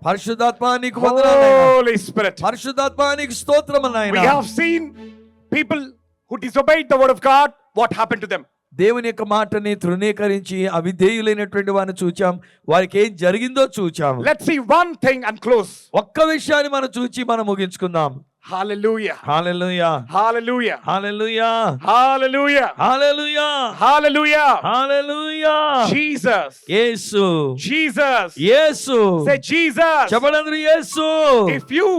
పరిశుద్ధాత్మ నీకు వందనాలు నాయనా. Holy Spirit. పరిశుద్ధాత్మ నీకు స్తోత్రము We నాయనా. have seen people who disobeyed the word of God. What happened to them? దేవుని యొక్క మాటని తృణీకరించి అవిధేయులైనటువంటి వారిని చూచాం. వారికి ఏం జరిగిందో చూచాం. Let's see one thing and close. ఒక్క విషయాన్ని మనం చూచి మనం ముగించుకుందాం. Hallelujah. హల్లెలూయా, Hallelujah. హల్లెలూయా, Hallelujah. హల్లెలూయా, Hallelujah. హల్లెలూయా. Jesus. యేసు, Jesus. యేసు. Say Jesus. చెప్పండి యేసు. If you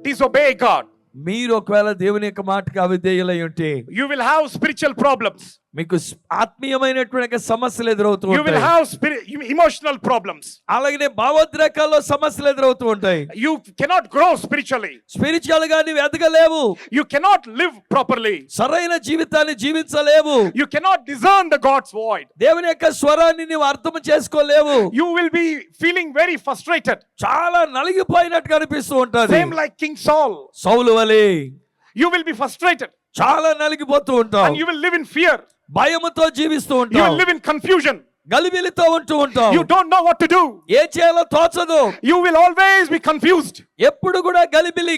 disobey God, మీరు ఒకవేళ దేవుని యొక్క మాటకి అవిధేయులై ఉంటే you will have spiritual problems. మీకు ఆత్మీయమైనటువంటి సమస్యలు ఎదురవుతూ You will ఉంటాయి. have emotional problems. అలాగనే భావోద్రేకాల్లో సమస్యలు ఎదురవుతూ ఉంటాయి. You cannot grow spiritually. Spiritual గా నీవు ఎదగలేవు. You cannot live properly. సరైన జీవితాన్ని జీవించలేవు. You cannot discern the God's voice. దేవుని యొక్క స్వరాన్ని నీవు అర్థం చేసుకోలేవు. You will be feeling very frustrated. చాలా నలిగిపోయినట్టు అనిపిస్తూ ఉంటది. Same like King Saul. సౌలు వలె You will be frustrated చాలా నలిగిపోతూ ఉంటావు. and you will live in fear. భయముతో జీవిస్తూ You ఉంటావు. will live in confusion. గలిబిలితో ఉంటూ ఉంటావు. You don't know what to do. ఏ చేయాలో తోచదు. You will always be confused. ఎప్పుడు కూడా గలిబిలి.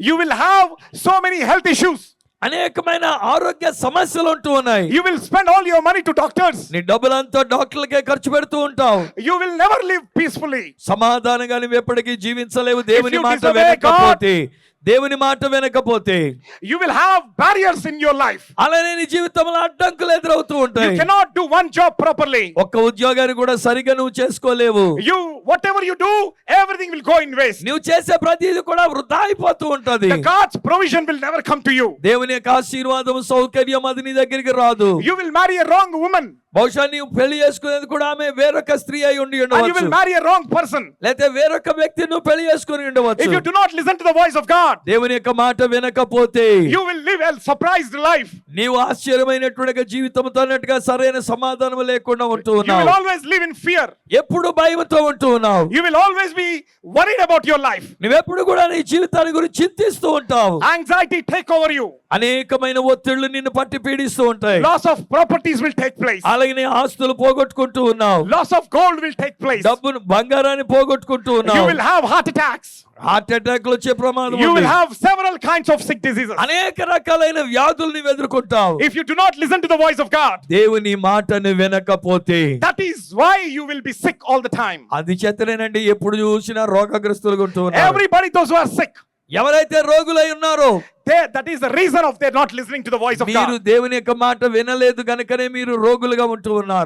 You will have so many health issues. అనేకమైన ఆరోగ్య సమస్యలు ఉంటూ ఉన్నాయి. You will spend all your money to doctors. నీ డబ్బులంతా డాక్టర్లకే ఖర్చు పెడుతూ ఉంటావు. You will never live peacefully. సమాధానంగా నువ్వు ఎప్పటికీ జీవించలేవు. దేవుని you మాట disobey వినకపోతే, దేవుని మాట వినకపోతే You will have barriers in your life. అలానే నీ జీవితంలో అడ్డంకులు ఎదురవుతూ You ఉంటాయి. cannot do one job properly. ఒక్క ఉద్యోగాన్ని కూడా సరిగా నువ్వు చేసుకోలేవు. Whatever you do, everything will go in waste. నువ్వు చేసే ప్రతిదీ కూడా వృధా అయిపోతూ ఉంటది. The God's provision will never come to you. దేవుని యొక్క ఆశీర్వాదం సౌకర్యం అది నీ దగ్గరికి రాదు. You will marry a wrong woman. బహుశా నీవు పెళ్లి చేసుకునేది కూడా ఆమె వేరొక స్త్రీ అయి ఉండి And you will ఉండవచ్చు. marry a wrong person. లేకపోతే వేరొక వ్యక్తి నువ్వు పెళ్లి చేసుకుని ఉండవచ్చు. If you do not listen to the voice of God, దేవుని యొక్క మాట వినకపోతే you will live a surprised life. నీవు ఆశ్చర్యమైనటువంటి జీవితంతో అన్నట్టుగా సరైన సమాధానం లేకుండా ఉంటూ You will ఉన్నావు. always live in fear. ఎప్పుడు భయంతో ఉంటూ ఉన్నావు. You will always be worried about your life. నువ్వెప్పుడు కూడా నీ జీవితాన్ని గురించి చింతిస్తూ ఉంటావు. Anxiety take over you. అనేకమైన ఒత్తిళ్లు నిన్ను పట్టి పీడిస్తూ ఉంటాయి. Loss of properties will take place. అలాగే నీ ఆస్తులు పోగొట్టుకుంటూ ఉన్నావు. Loss of gold will take place. డబ్బును బంగారాన్ని పోగొట్టుకుంటూ You ఉన్నావు. will have heart attacks. Heart అటాక్లు వచ్చే ప్రమాదం You ఉంది. will have several kinds of sick diseases. అనేక రకాలైన వ్యాధులు నీవు ఎదుర్కొంటావు. If you do not listen to the voice of God, దేవుని మాటను వినకపోతే that is why you will be sick all the time. అది చేతనేనండి ఎప్పుడు చూసినా రోగగ్రస్తులుగా ఉంటూ ఉన్నారు. Everybody, those who are sick, ఎవరైతే రోగులై ఉన్నారో that is the reason of their not listening to the voice of మీరు God. దేవుని యొక్క మాట వినలేదు గనుకనే మీరు రోగులుగా ఉంటూ ఉన్నారు.